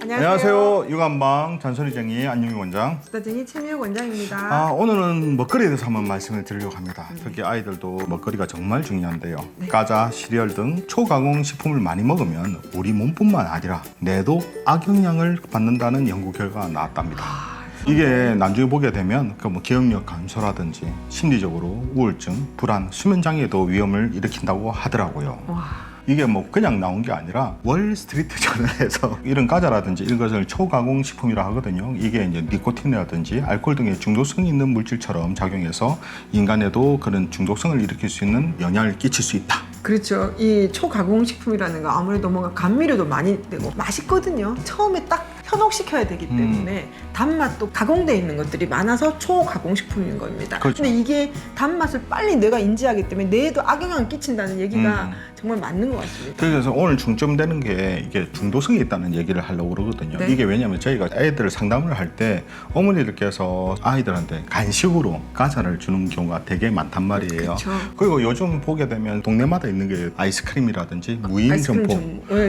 안녕하세요. 육안방 잔소리쟁이 안윤희 원장. 수다쟁이 최미혁 원장입니다. 오늘은 먹거리에 대해서 한번 말씀을 드리려고 합니다. 특히 아이들도 먹거리가 정말 중요한데요. 과자, 시리얼 등 초가공 식품을 많이 먹으면 우리 몸뿐만 아니라 뇌도 악영향을 받는다는 연구 결과가 나왔답니다. 이게 나중에 보게 되면 뭐 기억력 감소라든지 심리적으로 우울증, 불안, 수면 장애도 위험을 일으킨다고 하더라고요. 이게 뭐 그냥 나온 게 아니라 월스트리트 저널에서 이런 과자라든지 이런 것을 초가공 식품이라 하거든요. 이게 이제 니코틴이라든지 알코올 등의 중독성이 있는 물질처럼 작용해서 인간에도 그런 중독성을 일으킬 수 있는 영향을 끼칠 수 있다. 그렇죠. 이 초가공식품이라는 거 아무래도 뭔가 감미료도 많이 되고 맛있거든요. 처음에 딱 현혹시켜야 되기 때문에 단맛도 가공되어 있는 것들이 많아서 초가공식품인 겁니다. 그렇죠. 근데 이게 단맛을 빨리 뇌가 인지하기 때문에 뇌에도 악영향을 끼친다는 얘기가 정말 맞는 것 같습니다. 그래서 오늘 중점되는 게 이게 중독성이 있다는 얘기를 하려고 그러거든요. 네. 이게 왜냐하면 저희가 애들 상담을 할 때 어머니들께서 아이들한테 간식으로 과자를 주는 경우가 되게 많단 말이에요. 그렇죠. 그리고 요즘 보게 되면 동네마다 있는 게 아이스크림이라든지 무인 아이스크림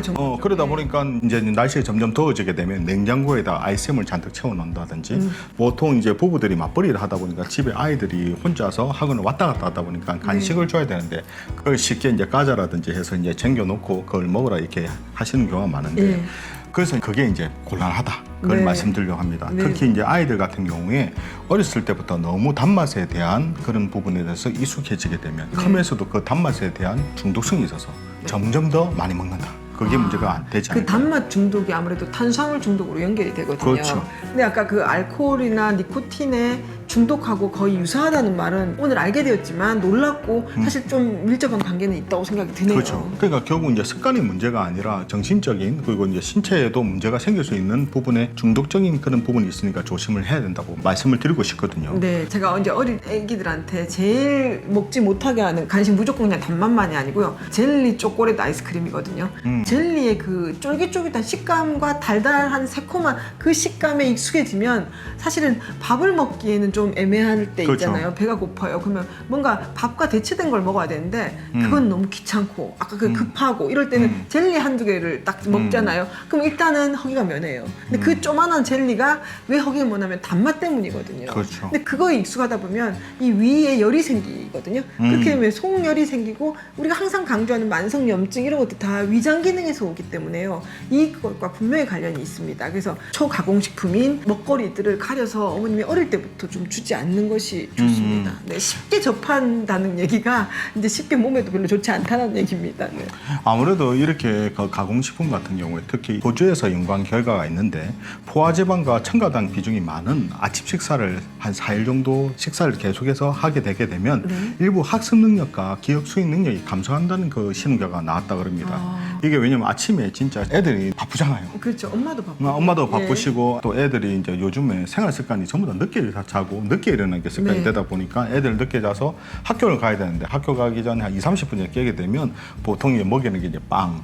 점포. 그러다 네. 보니까 이제 날씨가 점점 더워지게 되면 냉장고에다 아이스크림을 잔뜩 채워놓는다든지 보통 이제 부부들이 맞벌이를 하다 보니까 집에 아이들이 혼자서 학원을 왔다 갔다 하다 보니까 간식을 줘야 되는데 그걸 쉽게 이제 과자라든지 해서 이제 쟁여놓고 그걸 먹으라 이렇게 하시는 경우가 많은데 그래서 그게 이제 곤란하다. 그걸 말씀드리려고 합니다. 특히 이제 아이들 같은 경우에 어렸을 때부터 너무 단맛에 대한 그런 부분에 대해서 익숙해지게 되면 크면서도 그 단맛에 대한 중독성이 있어서 점점 더 많이 먹는다. 그게 문제가 안 되지 않을까. 그 단맛 중독이 아무래도 탄수화물 중독으로 연결이 되거든요. 그렇죠. 근데 아까 그 알코올이나 니코틴에 중독하고 거의 유사하다는 말은 오늘 알게 되었지만 놀랍고 사실 좀 밀접한 관계는 있다고 생각이 드네요. 그렇죠. 그러니까 결국 이제 습관이 문제가 아니라 정신적인 그리고 이제 신체에도 문제가 생길 수 있는 부분에 중독적인 그런 부분이 있으니까 조심을 해야 된다고 말씀을 드리고 싶거든요. 네, 제가 이제 어린 애기들한테 제일 먹지 못하게 하는 간식 무조건 그냥 단맛만이 아니고요. 젤리 초콜릿 아이스크림이거든요. 젤리의 그 쫄깃쫄깃한 식감과 달달한 새콤한 그 식감에 익숙해지면 사실은 밥을 먹기에는 좀 애매할 때 그렇죠. 있잖아요. 배가 고파요. 그러면 뭔가 밥과 대체된 걸 먹어야 되는데 그건 너무 귀찮고 아까 그 급하고 이럴 때는 젤리 한두 개를 딱 먹잖아요. 그럼 일단은 허기가 면해요. 근데 그 조만한 젤리가 왜 허기가 면하면 단맛 때문이거든요. 그렇죠. 근데 그거에 익숙하다 보면 이 위에 열이 생기거든요. 그렇게 되면 속열이 생기고 우리가 항상 강조하는 만성염증 이런 것도 다 위장 기능에서 오기 때문에요. 이것과 분명히 관련이 있습니다. 그래서 초가공식품인 먹거리들을 가려서 어머님이 어릴 때부터 좀 주지 않는 것이 좋습니다. 네, 쉽게 접한다는 얘기가 이제 쉽게 몸에도 별로 좋지 않다는 얘기입니다. 네. 아무래도 이렇게 그 가공식품 같은 경우에 특히 호주에서 연구한 결과가 있는데 포화지방과 첨가당 비중이 많은 아침 식사를 한 4일 정도 식사를 계속해서 하게 되게 되면 일부 학습 능력과 기억 수행 능력이 감소한다는 그 실험결과가 나왔다 그럽니다. 이게 왜냐면 아침에 진짜 애들이 바쁘잖아요. 그렇죠. 엄마도 바쁘고. 엄마도 바쁘시고 또 애들이 이제 요즘에 생활 습관이 전부 다 늦게 자고 늦게 일어나는 게 습관이 되다 보니까 애들 늦게 자서 학교를 가야 되는데 학교 가기 전에 한 20-30분 전에 깨게 되면 보통 이제 먹이는 게 이제 빵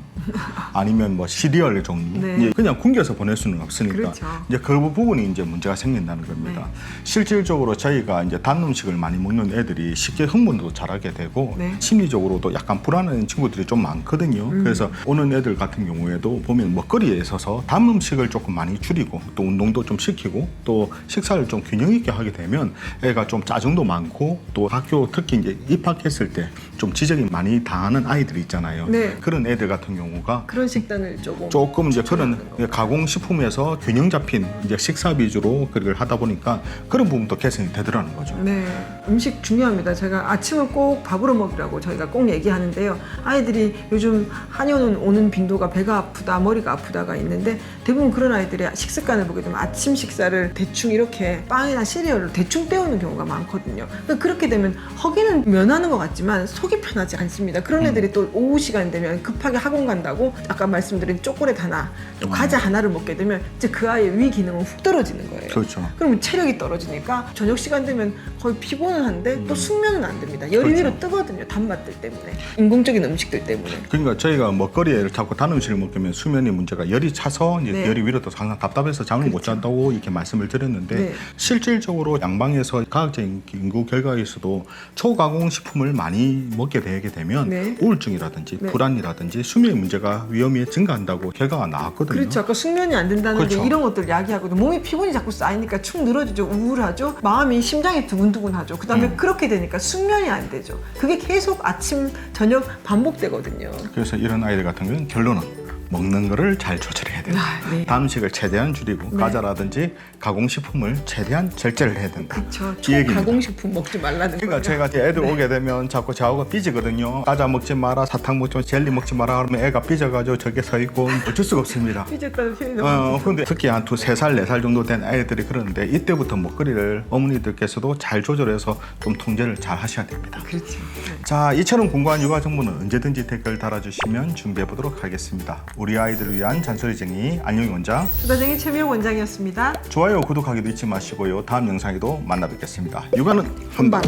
아니면 뭐 시리얼 종류 이제 그냥 굶겨서 보낼 수는 없으니까 그렇죠. 이제 그 부분이 이제 문제가 생긴다는 겁니다. 실질적으로 저희가 이제 단 음식을 많이 먹는 애들이 쉽게 흥분도 잘하게 되고 심리적으로도 약간 불안한 친구들이 좀 많거든요. 그래서 오는 애들 같은 경우에도 보면 먹거리에 있어서 단 음식을 조금 많이 줄이고 또 운동도 좀 시키고 또 식사를 좀 균형 있게 하게 되면 애가 좀 짜증도 많고 또 학교 특히 이제 입학했을 때 좀 지적이 많이 당하는 아이들이 있잖아요. 그런 애들 같은 경우가 그런 식단을 조금 이제 그런 가공식품에서 균형 잡힌 이제 식사 위주로 그걸 하다 보니까 그런 부분도 개선이 되더라는 거죠. 네, 음식 중요합니다. 제가 아침을 꼭 밥으로 먹으라고 저희가 꼭 얘기하는데요. 아이들이 요즘 한의원 오는 빈도가 배가 아프다, 머리가 아프다가 있는데 대부분 그런 아이들의 식습관을 보게 되면 아침 식사를 대충 이렇게 빵이나 시리얼을 대충 때우는 경우가 많거든요. 그렇게 되면 허기는 면하는 것 같지만 속이 편하지 않습니다. 그런 애들이 또 오후 시간 되면 급하게 학원 간다고 아까 말씀드린 초콜릿 하나, 또 과자 하나를 먹게 되면 이제 그 아이의 위 기능은 훅 떨어지는 거예요. 그렇죠. 그럼 체력이 떨어지니까 저녁 시간 되면 거의 피곤은 한데 또 숙면은 안 됩니다. 열이 위로 뜨거든요. 단맛들 때문에. 인공적인 음식들 때문에. 그러니까 저희가 먹거리에 자꾸 단 음식을 먹으면 수면의 문제가 열이 차서 이제 열이 위로 또 항상 답답해서 잠을 못 잔다고 이렇게 말씀을 드렸는데 실질적으로 그리고 양방에서 과학적인 연구 결과에서도 초가공식품을 많이 먹게 되게 되면 네. 우울증이라든지 네. 불안이라든지 수면 문제가 위험이 증가한다고 결과가 나왔거든요. 그렇죠. 아까 숙면이 안 된다는 그렇죠. 게 이런 것들 야기하거든요. 몸이 피곤이 자꾸 쌓이니까 축 늘어지죠. 우울하죠. 마음이 심장이 두근두근하죠. 그다음에 그렇게 되니까 숙면이 안 되죠. 그게 계속 아침 저녁 반복되거든요. 그래서 이런 아이들 같은 경우는 결론은 먹는 거를 잘 조절해야 된다. 아, 네. 단식을 최대한 줄이고 네. 과자라든지 가공식품을 최대한 절제를 해야 된다. 그렇죠. 이 얘기입니다. 초가공식품 먹지 말라는 그러니까 거예요. 제가 이제 애들 오게 되면 자꾸 저하고 삐지거든요. 과자 먹지 마라, 사탕 먹지 마라, 젤리 먹지 마라 그러면 애가 삐져가지고 저게 서 있고 어쩔 수가 없습니다. 삐졌다는 표현이 너무 근데 특히 한 3살, 4살 정도 된 아이들이 그러는데 이때부터 먹거리를 어머니들께서도 잘 조절해서 좀 통제를 잘 하셔야 됩니다. 그렇죠. 자, 이처럼 궁금한 육아 정보는 언제든지 댓글 달아주시면 준비해 보도록 하겠습니다. 우리 아이들을 위한 잔소리쟁이 안녕희 원장, 수다쟁이 최미영 원장이었습니다. 좋아요, 구독하기도 잊지 마시고요. 다음 영상에도 만나 뵙겠습니다. 육아는 한방.